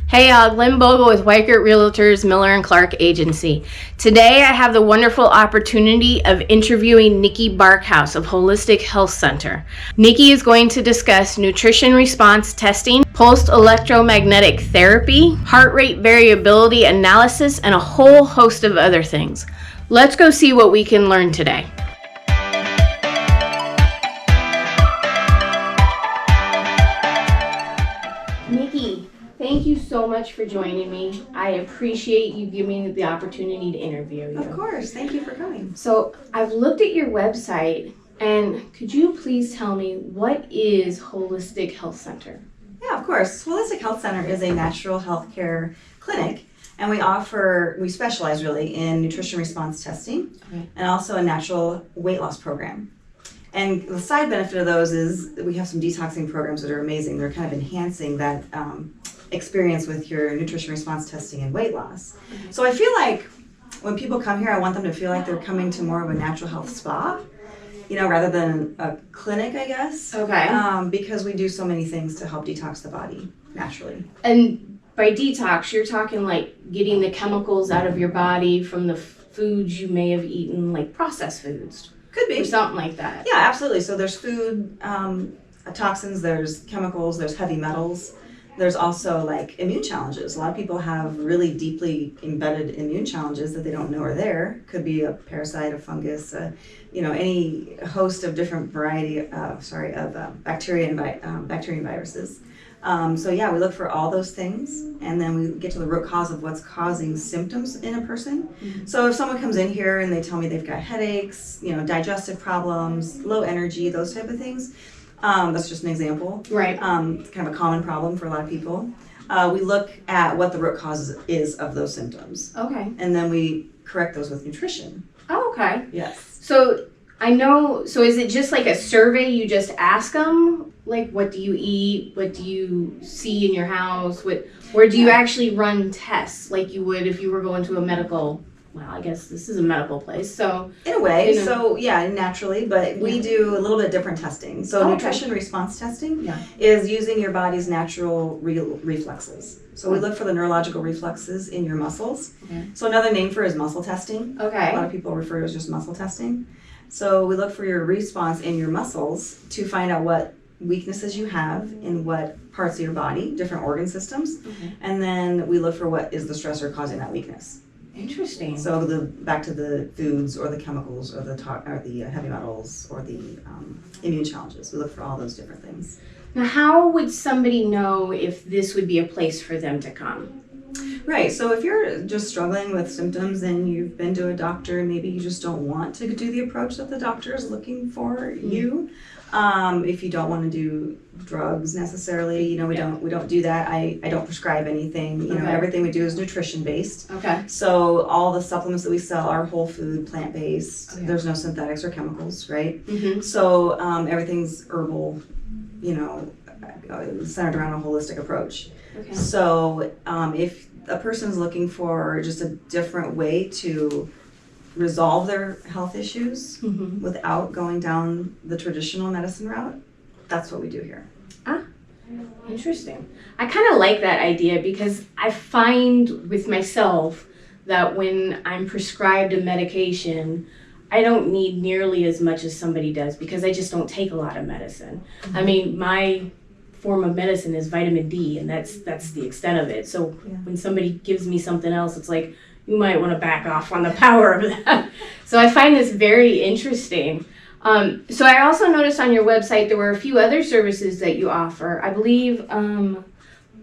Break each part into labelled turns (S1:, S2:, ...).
S1: Hey, Lynn Bogle with Weichert Realtors, Miller & Clark Agency. Today I have the wonderful opportunity of interviewing Nikki Barkhaus of Holistic Health Center. Nikki is going to discuss nutrition response testing, pulsed electromagnetic therapy, heart rate variability analysis, and a whole host of other things. Let's go see what we can learn today. Nikki, thank you so much for joining me. I appreciate you giving me the opportunity to interview you.
S2: Of course, thank you for coming.
S1: So I've looked at your website, and could you please tell me what is Holistic Health Center?
S2: Yeah, of course. Holistic Health Center is a natural health care clinic, and we specialize really in nutrition response testing and also a natural weight loss program. And the side benefit of those is that we have some detoxing programs that are amazing. They're kind of enhancing that experience with your nutrition response testing and weight loss. So I feel like when people come here, I want them to feel like they're coming to more of a natural health spa, rather than a clinic, I guess.
S1: Okay.
S2: Because we do so many things to help detox the body naturally.
S1: And by detox, you're talking like getting the chemicals out of your body from the foods you may have eaten, like processed foods.
S2: Could be.
S1: Or something like that.
S2: Yeah, absolutely. So there's food toxins, there's chemicals, there's heavy metals. There's also like immune challenges. A lot of people have really deeply embedded immune challenges that they don't know are there. Could be a parasite, a fungus, any host of different variety of bacteria and viruses. So yeah, we look for all those things, and then we get to the root cause of what's causing symptoms in a person. Mm-hmm. So if someone comes in here and they tell me they've got headaches, digestive problems, low energy, those type of things, that's just an example.
S1: Right.
S2: It's kind of a common problem for a lot of people. We look at what the root cause is of those symptoms.
S1: Okay.
S2: And then we correct those with nutrition.
S1: Oh, okay.
S2: Yes.
S1: So is it just like a survey? You just ask them, like, what do you eat? What do you see in your house? Or do you actually run tests like you would if you were going to a medical? Well, I guess this is a medical place, so.
S2: In a way, so yeah, naturally, but we do a little bit different testing. So nutrition response testing is using your body's natural reflexes. So we look for the neurological reflexes in your muscles. Okay. So another name for it is muscle testing. Okay. A lot of people refer to it as just muscle testing. So we look for your response in your muscles to find out what weaknesses you have in what parts of your body, different organ systems, and then we look for what is the stressor causing that weakness.
S1: Interesting.
S2: So back to the foods or the chemicals or the heavy metals or the immune challenges. We look for all those different things.
S1: Now, how would somebody know if this would be a place for them to come?
S2: Right. So if you're just struggling with symptoms and you've been to a doctor, maybe you just don't want to do the approach that the doctor is looking for you. If you don't want to do drugs necessarily, we don't do that. I don't prescribe anything. Everything we do is nutrition based. Okay. So all the supplements that we sell are whole food, plant based. Okay. There's no synthetics or chemicals, right? Mm-hmm. So everything's herbal, centered around a holistic approach. Okay. So if a person's looking for just a different way to resolve their health issues without going down the traditional medicine route, that's what we do here.
S1: Ah, interesting. I kind of like that idea because I find with myself that when I'm prescribed a medication, I don't need nearly as much as somebody does because I just don't take a lot of medicine. I mean, my form of medicine is vitamin D, and that's the extent of it. So when somebody gives me something else, it's like, you might want to back off on the power of that. So I find this very interesting. So I also noticed on your website there were a few other services that you offer. I believe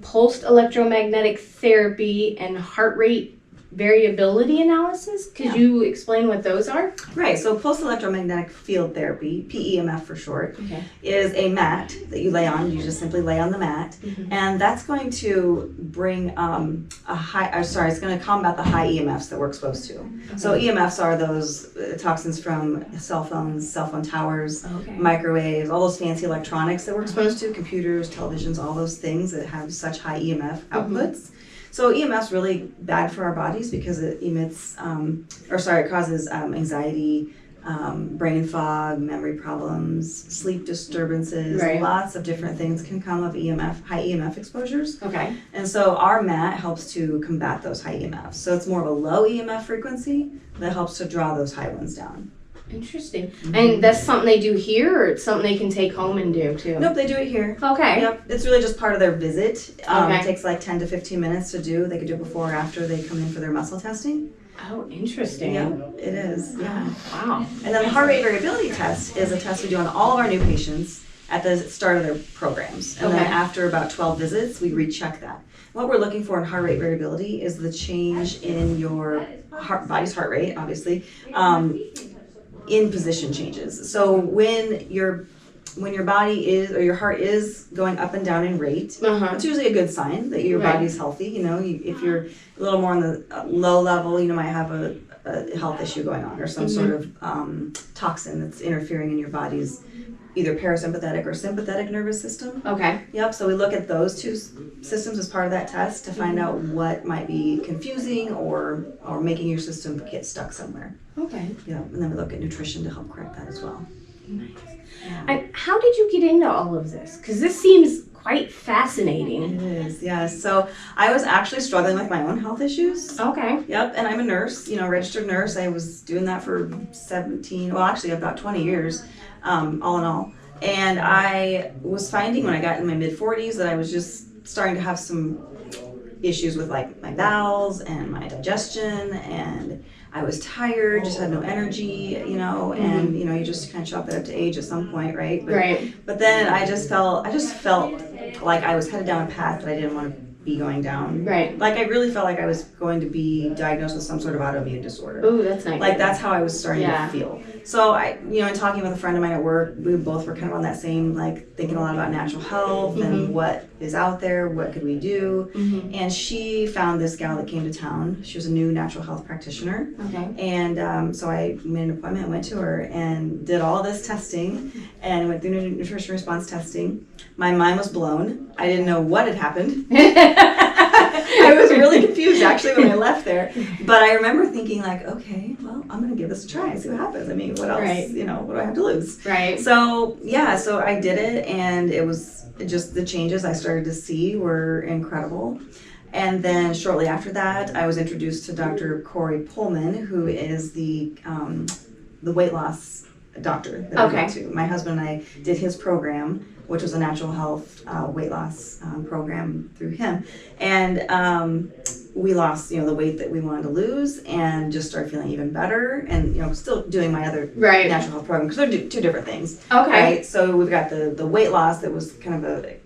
S1: pulsed electromagnetic therapy and heart rate variability analysis. Could you explain what those are?
S2: Right. So pulsed electromagnetic field therapy, PEMF for short, is a mat that you lay on. You just simply lay on the mat, and that's going to bring it's going to combat the high EMFs that we're exposed to. Okay. So EMFs are those toxins from cell phone towers, microwaves, all those fancy electronics that we're exposed to, computers, televisions, all those things that have such high EMF outputs. So EMF's really bad for our bodies because it emits, it causes anxiety, brain fog, memory problems, sleep disturbances,
S1: Right.
S2: lots of different things can come of high EMF exposures.
S1: Okay.
S2: And so our mat helps to combat those high EMFs. So it's more of a low EMF frequency that helps to draw those high ones down.
S1: Interesting. And that's something they do here, or it's something they can take home and do too?
S2: Nope, they do it here.
S1: Okay.
S2: Yep, it's really just part of their visit.
S1: Okay.
S2: It takes like 10 to 15 minutes to do. They could do it before or after they come in for their muscle testing.
S1: Oh, interesting.
S2: Yep, it is. Yeah.
S1: Wow.
S2: And then the heart rate variability test is a test we do on all of our new patients at the start of their programs. And then
S1: Okay.
S2: after about 12 visits, we recheck that. What we're looking for in heart rate variability is the change in your body's heart rate, obviously, in position changes. So when your body is, or your heart is going up and down in rate, it's usually a good sign that your
S1: Right.
S2: body's healthy. You know, if you're a little more on the low level, you might have a health issue going on, or some sort of toxin that's interfering in your body's either parasympathetic or sympathetic nervous system.
S1: Okay.
S2: Yep, so we look at those two systems as part of that test to find out what might be confusing or making your system get stuck somewhere.
S1: Okay.
S2: Yeah, and then we look at nutrition to help correct that as well.
S1: Nice. And how did you get into all of this? Because this seems quite fascinating.
S2: It is, yes. So I was actually struggling with my own health issues.
S1: Okay.
S2: Yep, and I'm a nurse, registered nurse. I was doing that for about 20 years, all in all. And I was finding when I got in my mid-40s that I was just starting to have some issues with like my bowels and my digestion, and I was tired, just had no energy, and you just kind of chalk that up to age at some point, right? But then I just felt like I was headed down a path that I didn't want to be going down.
S1: Right.
S2: Like I really felt like I was going to be diagnosed with some sort of autoimmune disorder.
S1: Oh, that's nice.
S2: Like that's how I was starting to feel. So I, in talking with a friend of mine at work, we both were kind of on that same, like thinking a lot about natural health and what is out there, what could we do. And she found this gal that came to town. She was a new natural health practitioner.
S1: Okay.
S2: And so I made an appointment, went to her and did all this testing and went through nutrition response testing. My mind was blown. I didn't know what had happened. I was really confused actually when I left there. But I remember thinking like, okay, well, I'm going to give this a try and see what happens. I mean, what else, what do I have to lose?
S1: Right.
S2: So, so I did it, and it was just the changes I started to see were incredible. And then shortly after that, I was introduced to Dr. Corey Pullman, who is the weight loss doctor that I went to. My husband and I did his program, which was a natural health weight loss program through him. And we lost, the weight that we wanted to lose and just started feeling even better, and, still doing my other natural health program, because they're two different things.
S1: Okay.
S2: Right? So we've got the weight loss that was kind of a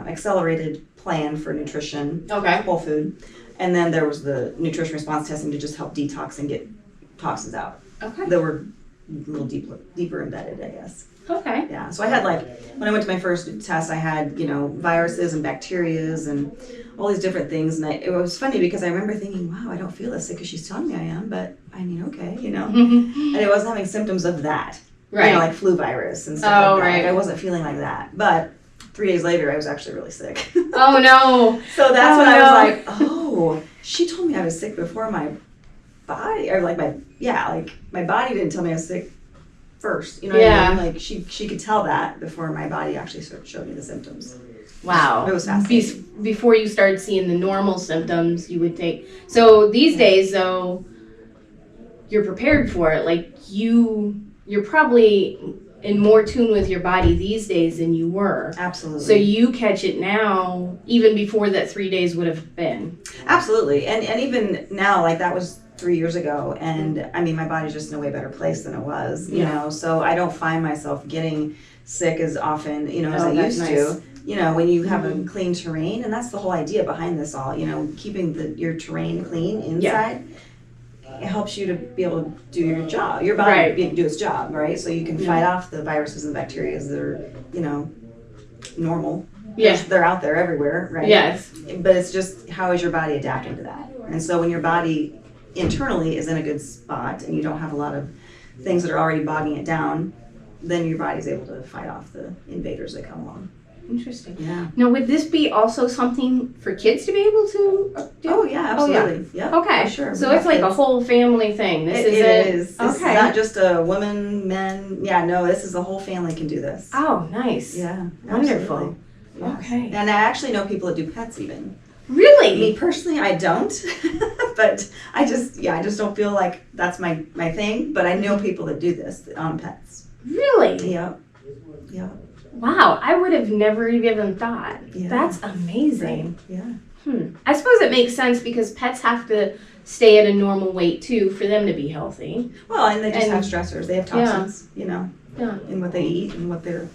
S2: accelerated plan for nutrition, whole food. And then there was the nutrition response testing to just help detox and get toxins out.
S1: Okay.
S2: That were a little deeper embedded, I guess.
S1: Okay.
S2: Yeah, so I had when I went to my first test, I had, viruses and bacterias and all these different things. And it was funny because I remember thinking, wow, I don't feel as sick as she's telling me I am, but I mean, okay, And I wasn't having symptoms of that.
S1: Right.
S2: Like flu virus and stuff like that. Like I wasn't feeling like that. But 3 days later, I was actually really sick.
S1: Oh, no.
S2: So that's when I was like, oh, she told me I was sick before my body, or my body didn't tell me I was sick first. You know what I mean? Like she could tell that before my body actually sort of showed me the symptoms.
S1: Wow.
S2: It was fascinating.
S1: Before you started seeing the normal symptoms, you would take. So these days, though, you're prepared for it. Like you're probably in more tune with your body these days than you were.
S2: Absolutely.
S1: So you catch it now, even before that 3 days would have been.
S2: Absolutely. And even now, like that was 3 years ago, and I mean my body's just in a way better place than it was, you know, so I don't find myself getting sick as often, as I used to. When you have a clean terrain, and that's the whole idea behind this all, keeping your terrain clean inside. It helps you to be able to do your job, your body do its job, right? So you can fight off the viruses and bacteria that are, normal.
S1: Yeah.
S2: They're out there everywhere, right?
S1: Yes.
S2: But it's just, how is your body adapting to that? And so when your body internally is in a good spot and you don't have a lot of things that are already bogging it down, then your body's able to fight off the invaders that come along.
S1: Interesting.
S2: Yeah.
S1: Now, would this be also something for kids to be able to do?
S2: Oh yeah, absolutely. Yeah.
S1: Okay.
S2: For sure.
S1: So
S2: We
S1: it's
S2: have
S1: like a
S2: kids.
S1: whole family thing. This is
S2: It is. This is
S1: Okay.
S2: not just a woman, men. Yeah, no, this is the whole family can do this.
S1: Oh, nice.
S2: Yeah.
S1: Wonderful.
S2: Absolutely. Yes.
S1: Okay.
S2: And I actually know people that do pets even.
S1: Really?
S2: Me personally, I don't, but I just don't feel like that's my thing. But I know people that do this on pets.
S1: Really?
S2: Yeah. Yeah.
S1: Wow, I would have never even thought.
S2: Yeah.
S1: That's amazing.
S2: Right. Yeah.
S1: I suppose it makes sense because pets have to stay at a normal weight too for them to be healthy.
S2: Well, and they just
S1: And-
S2: have stressors. They have toxins, you know,
S1: Yeah.
S2: in what they eat and what they're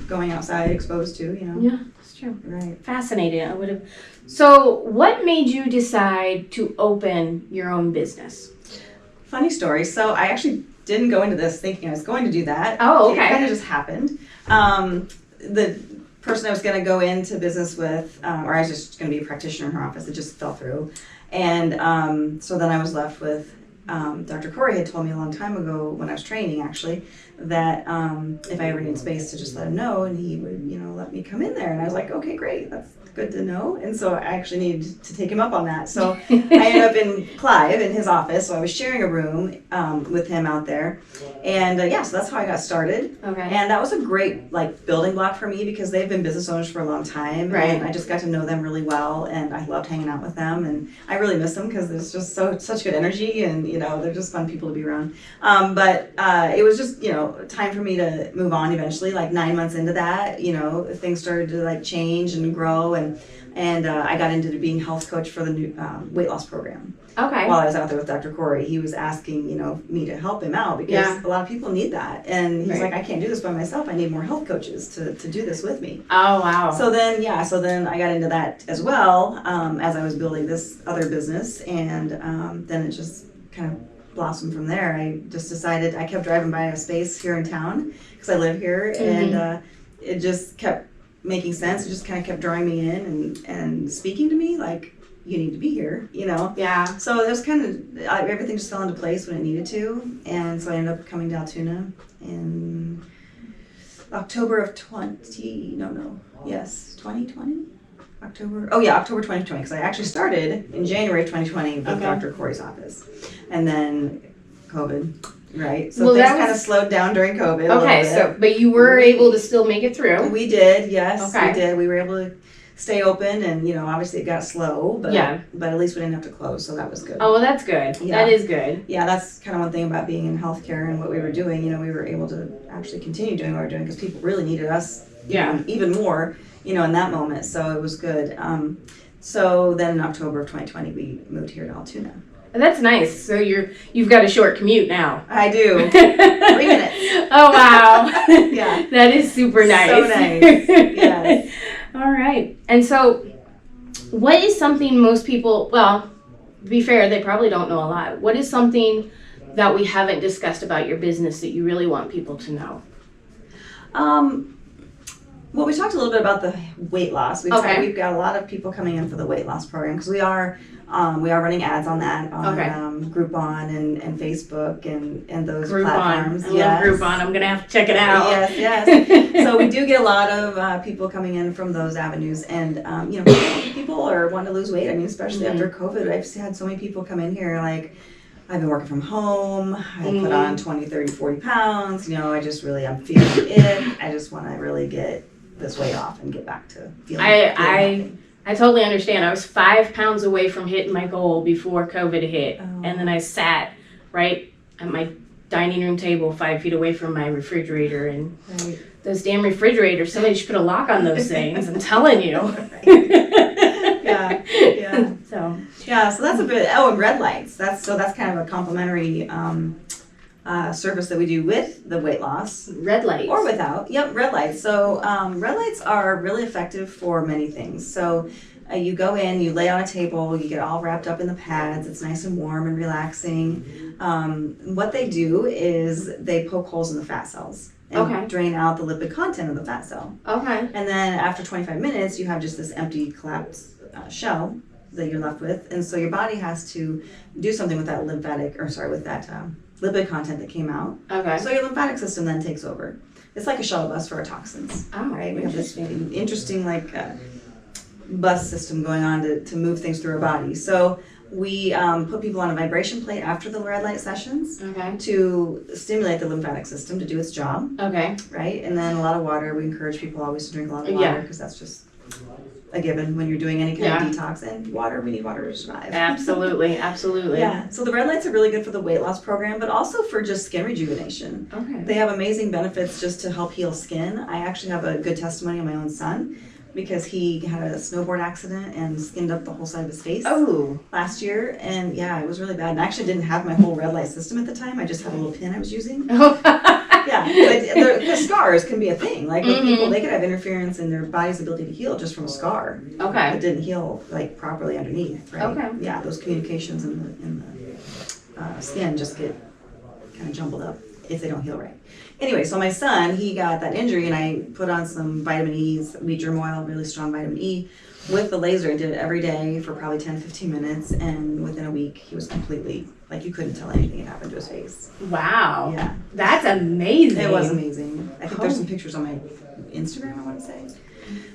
S2: going outside exposed to, you know.
S1: Yeah, it's true.
S2: Right.
S1: Fascinating. I would have. So, what made you decide to open your own business?
S2: Funny story. So I actually didn't go into this thinking I was going to do that.
S1: Oh, okay.
S2: It kind of just happened. The person I was going to go into business with, or I was just going to be a practitioner in her office, it just fell through. And so then I was left with Dr. Corey had told me a long time ago when I was training, actually, that if I ever needed space to just let him know, and he would, you know, let me come in there. And I was like, okay, great, that's good to know. And so I actually needed to take him up on that. So I ended up in Clive in his office. So I was sharing a room with him out there. And so that's how I got started.
S1: Okay.
S2: And that was a great building block for me because they've been business owners for a long time.
S1: Right.
S2: And I just got to know them really well, and I loved hanging out with them. And I really miss them because there's just such good energy, and you know they're just fun people to be around. But it was just time for me to move on eventually. Like 9 months into that, things started to change and grow, and I got into being health coach for the new weight loss program.
S1: Okay.
S2: While I was out there with Dr. Corey, he was asking, me to help him out because a lot of people need that. And he's like, I can't do this by myself. I need more health coaches to do this with me.
S1: Oh, wow.
S2: So then I got into that as well as I was building this other business. And then it just kind of blossomed from there. I just decided, I kept driving by a space here in town because I live here. Mm-hmm. And it just kept making sense. It just kind of kept drawing me in and speaking to me like, you need to be here,
S1: Yeah.
S2: So it was kind of, everything just fell into place when it needed to. And so I ended up coming to Altoona in October of 2020. October 2020, because I actually started in January of 2020 with Dr. Corey's office. And then COVID, right? So things kind of slowed down during COVID.
S1: Okay, but you were able to still make it through.
S2: We did, yes.
S1: Okay.
S2: We did. We were able to stay open, and obviously it got slow, but at least we didn't have to close, so that was good.
S1: Oh, well, that's good.
S2: Yeah.
S1: That is good.
S2: Yeah, that's kind of one thing about being in healthcare and what we were doing. We were able to actually continue doing what we were doing because people really needed us even more, in that moment. So it was good. So then in October of 2020, we moved here to Altoona.
S1: That's nice. So you've got a short commute now.
S2: I do. 3 minutes.
S1: Oh, wow.
S2: Yeah.
S1: That is super nice.
S2: So nice. Yes.
S1: All right. And so what is something most people, well, to be fair, they probably don't know a lot. What is something that we haven't discussed about your business that you really want people to know?
S2: Well, we talked a little bit about the weight loss. We've got a lot of people coming in for the weight loss program because we are running ads on that on Groupon and Facebook and those platforms.
S1: I love Groupon. I'm gonna have to check it out.
S2: Yes. So we do get a lot of people coming in from those avenues, and people are wanting to lose weight. I mean, especially after COVID, I've had so many people come in here like, I've been working from home, I put on 20, 30, 40 pounds, I'm feeling it. I just want to really get this weight off and get back to feeling healthy.
S1: I totally understand. I was 5 pounds away from hitting my goal before COVID hit. And then I sat right at my dining room table 5 feet away from my refrigerator. And those damn refrigerators, somebody should put a lock on those things. I'm telling you.
S2: Yeah. So that's a bit, and red lights. That's kind of a complimentary service that we do with the weight loss.
S1: Red lights.
S2: Or without. Yep, red lights. So red lights are really effective for many things. So you go in, you lay on a table, you get all wrapped up in the pads. It's nice and warm and relaxing. What they do is they poke holes in the fat cells and drain out the lipid content of the fat cell. Okay. And then after 25 minutes, you have just this empty collapsed shell that you're left with. And so your body has to do something with that lipid content that came out. Okay. So your lymphatic system then takes over. it's like a shuttle bus for our toxins.
S1: Oh,
S2: Right? We have this interesting bus system going on to move things through our body. So we put people on a vibration plate after the red light sessions
S1: Okay.
S2: to stimulate the lymphatic system to do its job,
S1: Okay.
S2: right? And then a lot of water. We encourage people always to drink a lot of
S1: Yeah.
S2: water because that's just a given when you're doing any kind
S1: Yeah.
S2: of detox. And water, we need water to survive.
S1: Absolutely. Absolutely.
S2: Yeah. So the red lights are really good for the weight loss program, but also for just skin rejuvenation.
S1: Okay.
S2: They have amazing benefits just to help heal skin. I actually have a good testimony of my own son because he had a snowboard accident and skinned up the whole side of his face
S1: Oh.
S2: last year. And yeah, it was really bad. And I actually didn't have my whole red light system at the time. I just had a little pin I was using. Yeah, the scars can be a thing. Like with people, they could have interference in their body's ability to heal just from a scar.
S1: Okay.
S2: That didn't heal like properly underneath, right?
S1: Okay.
S2: Yeah, those communications in the skin just get kind of jumbled up if they don't heal right. Anyway, so my son, he got that injury, and I put on some vitamin E's, wheat germ oil, really strong vitamin E, with the laser. I did it every day for probably 10, 15 minutes, and within a week, he was completely, like, you couldn't tell anything had happened to his face.
S1: Wow.
S2: Yeah.
S1: That's amazing.
S2: It was amazing. I think there's
S1: Oh.
S2: some pictures on my Instagram, I want to say,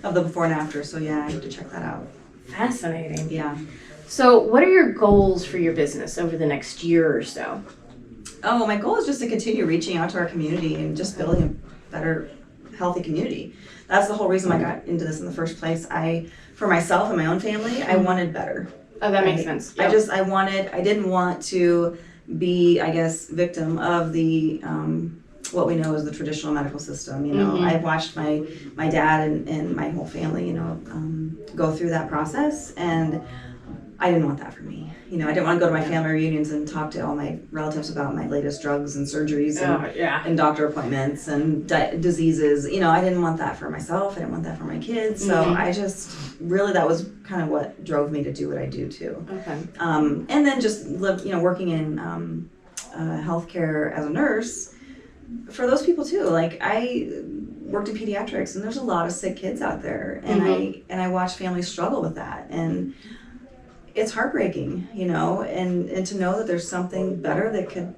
S2: of the before and after, so yeah, I need to check that out.
S1: Fascinating.
S2: Yeah.
S1: So, what are your goals for your business over the next year or so?
S2: Oh, my goal is just to continue reaching out to our community and just building a better, healthy community. That's the whole reason I got into this in the first place. For myself and my own family, I wanted better.
S1: Oh, that makes
S2: Right?
S1: sense.
S2: I didn't want to be, I guess, victim of the, what we know as the traditional medical system. You know,
S1: Mhm.
S2: I've watched my dad and my whole family, you know, go through that process, and I didn't want that for me. You know, I didn't want to go to my family reunions and talk to all my relatives about my latest drugs and surgeries and,
S1: Oh, yeah.
S2: and doctor appointments and diseases. You know, I didn't want that for myself. I didn't want that for my kids. So
S1: Mhm.
S2: I just really, that was kind of what drove me to do what I do too.
S1: Okay.
S2: And then just working in healthcare as a nurse for those people too. Like I worked in pediatrics, and there's a lot of sick kids out there, and I watch families struggle with that, and it's heartbreaking, you know, and to know that there's something better that could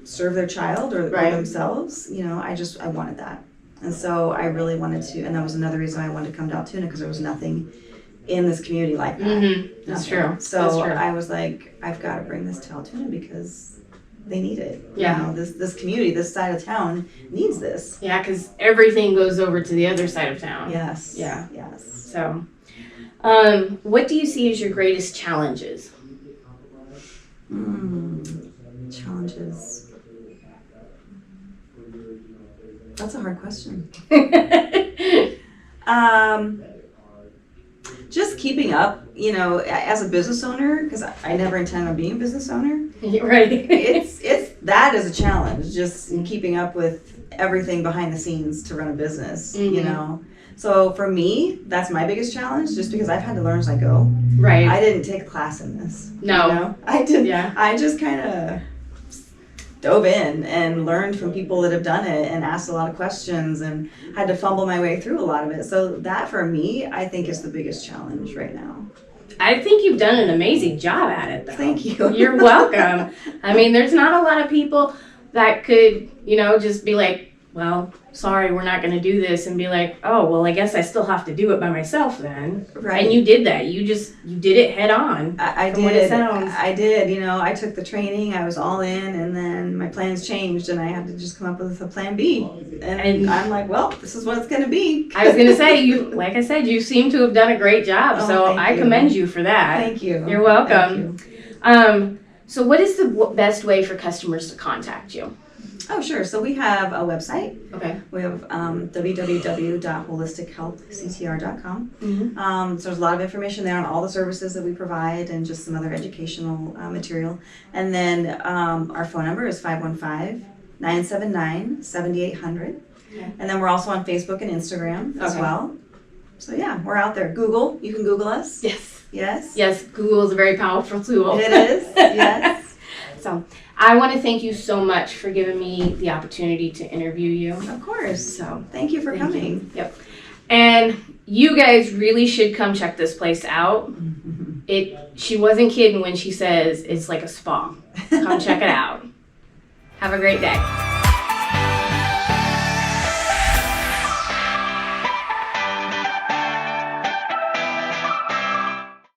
S2: serve their child or
S1: Right.
S2: themselves, you know, I wanted that. And so I really wanted to, and that was another reason I wanted to come to Altoona, because there was nothing in this community like that.
S1: Mm-hmm. That's
S2: Nothing.
S1: true.
S2: So
S1: That's true.
S2: I was like, I've got to bring this to Altoona because they need it.
S1: Yeah.
S2: You know, this community, this side of town needs this.
S1: Yeah, because everything goes over to the other side of town.
S2: Yes.
S1: Yeah.
S2: Yes.
S1: So, what do you see as your greatest challenges?
S2: Challenges. That's a hard question. Just keeping up, you know, as a business owner, because I never intend on being a business owner.
S1: Right.
S2: It's that is a challenge, just keeping up with everything behind the scenes to run a business, you know. So for me, that's my biggest challenge, just because I've had to learn as I go.
S1: Right.
S2: I didn't take a class in this.
S1: No.
S2: You know? I didn't.
S1: Yeah.
S2: I just kind of dove in and learned from people that have done it and asked a lot of questions and had to fumble my way through a lot of it. So that for me, I think is the biggest challenge right now.
S1: I think you've done an amazing job at it, though.
S2: Thank you.
S1: You're welcome. I mean, there's not a lot of people that could, you know, just be like, well, sorry, we're not going to do this, and be like, oh, well, I guess I still have to do it by myself then.
S2: Right.
S1: And you did that. You did it head on.
S2: I
S1: from what it
S2: did.
S1: sounds.
S2: I did. You know, I took the training. I was all in, and then my plans changed, and I had to just come up with a plan B. And I'm like, well, this is what it's going to be.
S1: I was going to say, like I said, you seem to have done a great job.
S2: Oh,
S1: so
S2: thank
S1: I
S2: you.
S1: commend you for that.
S2: Thank you.
S1: You're welcome.
S2: Thank you.
S1: So what is the best way for customers to contact you?
S2: Oh, sure. So we have a website.
S1: Okay.
S2: We have www.holistichealthctr.com.
S1: Mm-hmm.
S2: So there's a lot of information there on all the services that we provide and just some other educational material. And then our phone number is 515-979-7800.
S1: Okay.
S2: And then we're also on Facebook and Instagram as
S1: Okay.
S2: well. So yeah, we're out there. Google. You can Google us.
S1: Yes.
S2: Yes.
S1: Yes, Google is a very powerful tool.
S2: It is. Yes.
S1: So I want to thank you so much for giving me the opportunity to interview you.
S2: Of course.
S1: So
S2: Thank you for
S1: thank
S2: coming.
S1: you. Yep. And you guys really should come check this place out. She wasn't kidding when she says it's like a spa. Come check it out. Have a great day.